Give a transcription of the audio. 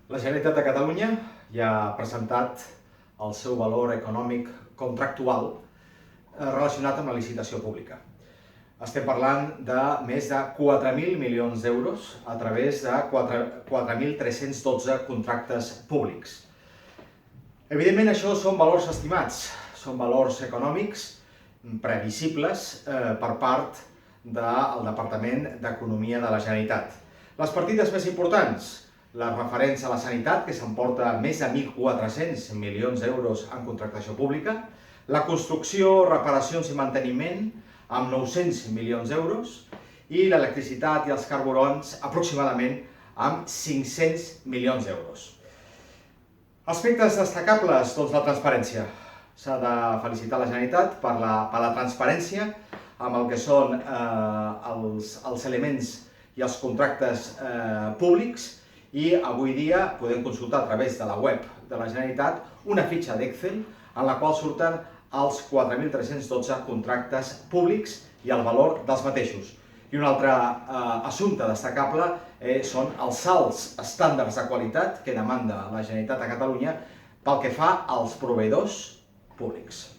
La Generalitat de Catalunya ja ha presentat el seu valor econòmic contractual relacionat amb la licitació pública. Estem parlant de més de 4.000 milions d'euros a través de 4.312 contractes públics. Evidentment, això són valors estimats, són valors econòmics previsibles per part del Departament d'Economia de la Generalitat. Les partides més importants, les referents a la sanitat, que s'emporta més de 1.400 milions d'euros en contractació pública, la construcció, reparacions i manteniment, amb 900 milions d'euros, i l'electricitat i els carburants, aproximadament amb 500 milions d'euros. Aspectes destacables, doncs la transparència. S'ha de felicitar la Generalitat per la transparència amb el que són els elements i els contractes públics, i avui dia podem consultar a través de la web de la Generalitat una fitxa d'Excel en la qual surten els 4.312 contractes públics i el valor dels mateixos. I un altre assumpte destacable són els alts estàndards de qualitat que demanda la Generalitat de Catalunya pel que fa als proveïdors públics.